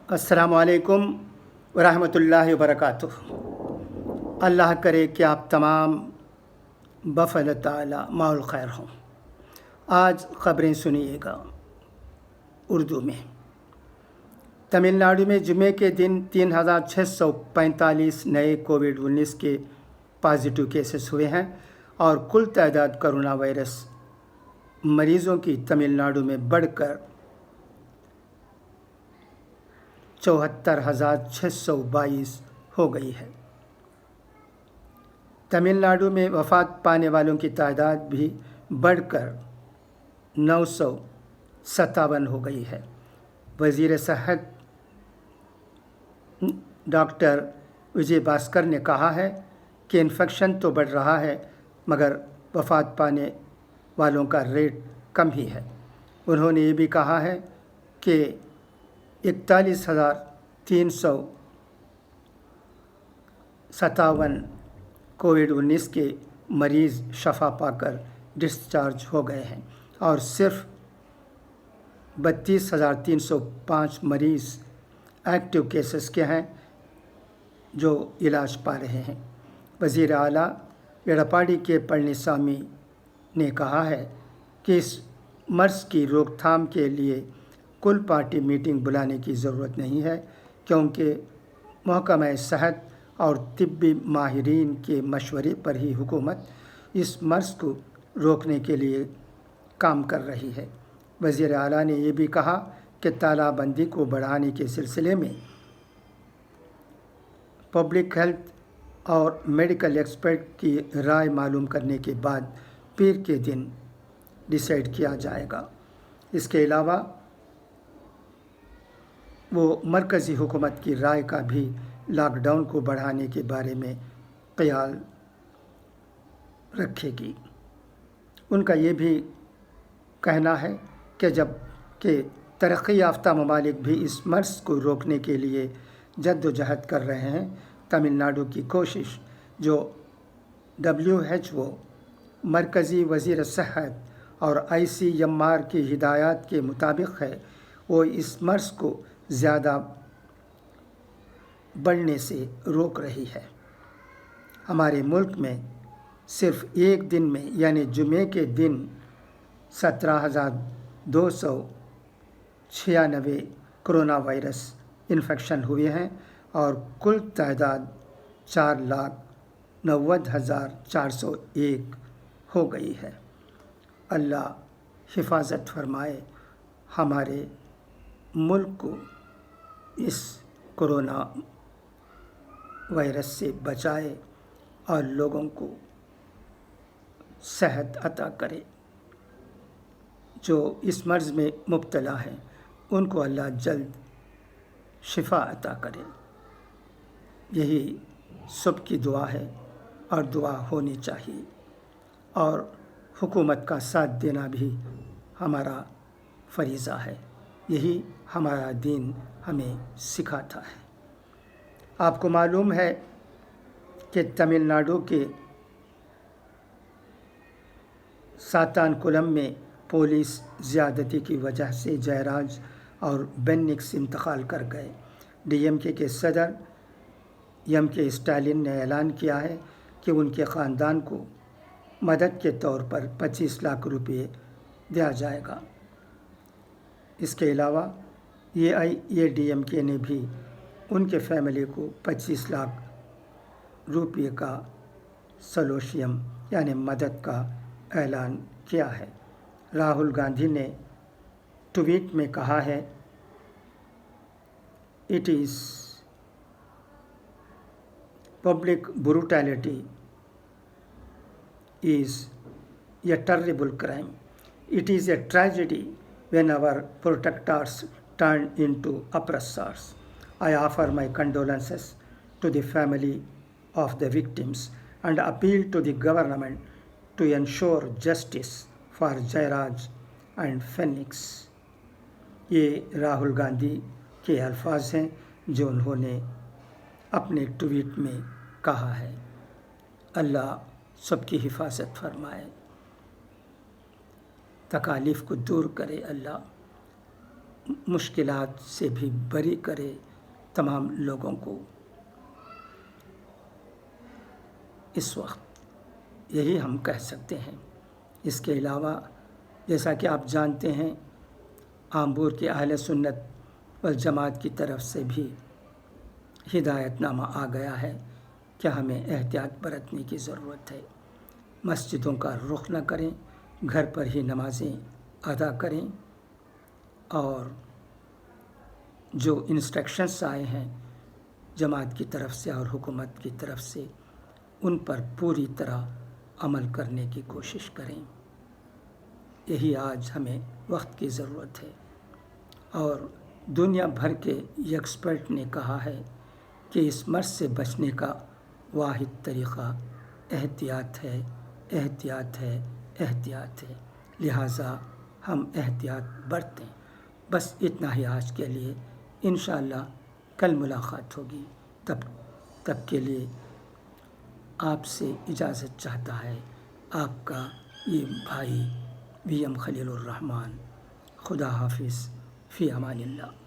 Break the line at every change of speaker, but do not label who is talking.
अस्सलामुअलैकुम वरहमतुल्लाहि वबरकातुह। अल्लाह करे कि आप तमाम बफ़ज़्ल ताला माउल खैर हों। आज ख़बरें सुनिएगा उर्दू में। तमिलनाडु में जुमे के दिन 3645 नए कोविड-19 के पॉजिटिव केसेस हुए हैं और कुल तादाद कोरोना वायरस मरीज़ों की तमिलनाडु में बढ़कर 74,622 हो गई है। तमिलनाडु में वफ़ात पाने वालों की तादाद भी बढ़कर 957 हो गई है। वज़ीर सेहत डॉक्टर विजय भास्कर ने कहा है कि इन्फेक्शन तो बढ़ रहा है मगर वफ़ात पाने वालों का रेट कम ही है। उन्होंने ये भी कहा है कि 41,357 कोविड-19 के मरीज़ शफा पाकर डिस्चार्ज हो गए हैं और सिर्फ 32,305 मरीज़ एक्टिव केसेस के हैं जो इलाज पा रहे हैं। वज़ीर आला एडप्पाडी के पळनिसामी ने कहा है कि इस मर्ज़ की रोकथाम के लिए कुल पार्टी मीटिंग बुलाने की ज़रूरत नहीं है क्योंकि महकमा सेहत और तिब्बी माहिरीन के मशवरे पर ही हुकूमत इस मर्ज़ को रोकने के लिए काम कर रही है। वज़ीर आला ने यह भी कहा कि तालाबंदी को बढ़ाने के सिलसिले में पब्लिक हेल्थ और मेडिकल एक्सपर्ट की राय मालूम करने के बाद पीर के दिन डिसाइड किया जाएगा। इसके अलावा वो मरकज़ी हुकूमत की राय का भी लॉकडाउन को बढ़ाने के बारे में ख्याल रखेगी। उनका ये भी कहना है कि जबकि तरक्की याफ्ता ममालिक भी इस मर्ज़ को रोकने के लिए जद्दोजहद कर रहे हैं, तमिलनाडु की कोशिश जो WHO, मरकज़ी वज़ीर सेहत और ICMR की हिदायत के मुताबिक है, वो इस मर्ज़ को ज़्यादा बढ़ने से रोक रही है। हमारे मुल्क में सिर्फ एक दिन में यानी जुमे के दिन 17,296 कोरोना वायरस इन्फेक्शन हुए हैं और कुल तादाद 4,90,401 हो गई है। अल्लाह हिफाजत फरमाए, हमारे मुल्क को इस कोरोना वायरस से बचाए और लोगों को सेहत अता करे। जो इस मर्ज़ में मुब्तला हैं उनको अल्लाह जल्द शिफा अता करे। यही सबकी दुआ है और दुआ होनी चाहिए और हुकूमत का साथ देना भी हमारा फ़रीज़ा है। यही हमारा दीन हमें सिखाता है। आपको मालूम है कि तमिलनाडु के सातानकुलम में पुलिस ज़्यादती की वजह से जयराज और बेनिक्स इंतकाल कर गए। DMK के सदर MK स्टालिन ने ऐलान किया है कि उनके ख़ानदान को मदद के तौर पर 25 लाख रुपये दिया जाएगा। इसके अलावा AIADMK ने भी उनके फैमिली को 25 लाख रुपये का सलोशियम यानी मदद का ऐलान किया है। राहुल गांधी ने ट्वीट में कहा है, it is public brutality is a terrible crime. It is a tragedy when our protectors turn into oppressors. I offer my condolences to the family of the victims and appeal to the government to ensure justice for Jairaj and Phoenix. ये राहुल गांधी के अल्फाज हैं जो उन्होंने अपने tweet में कहा है। अल्लाह सबकी हिफाजत फरमाए, तकालीफ को दूर करे अल्लाह। مشکلات سے بھی بری کرے تمام لوگوں کو۔ اس وقت یہی ہم کہہ سکتے ہیں۔ اس کے علاوہ جیسا کہ آپ جانتے ہیں، آمبور کے اہل سنت والجماعت کی طرف سے بھی ہدایت نامہ آ گیا ہے کہ ہمیں احتیاط برتنے کی ضرورت ہے۔ مسجدوں کا رخ نہ کریں، گھر پر ہی نمازیں ادا کریں، اور جو انسٹرکشنز آئے ہیں جماعت کی طرف سے اور حکومت کی طرف سے، ان پر پوری طرح عمل کرنے کی کوشش کریں۔ یہی آج ہمیں وقت کی ضرورت ہے۔ اور دنیا بھر کے ایکسپرٹ نے کہا ہے کہ اس مرض سے بچنے کا واحد طریقہ احتیاط ہے، احتیاط ہے، احتیاط ہے۔ لہٰذا ہم احتیاط برتیں۔ بس اتنا ہی آج کے لیے۔ انشاءاللہ کل ملاقات ہوگی۔ تب کے لیے آپ سے اجازت چاہتا ہے آپ کا یہ بھائی VM خلیل الرحمن۔ خدا حافظ، فی امان اللہ۔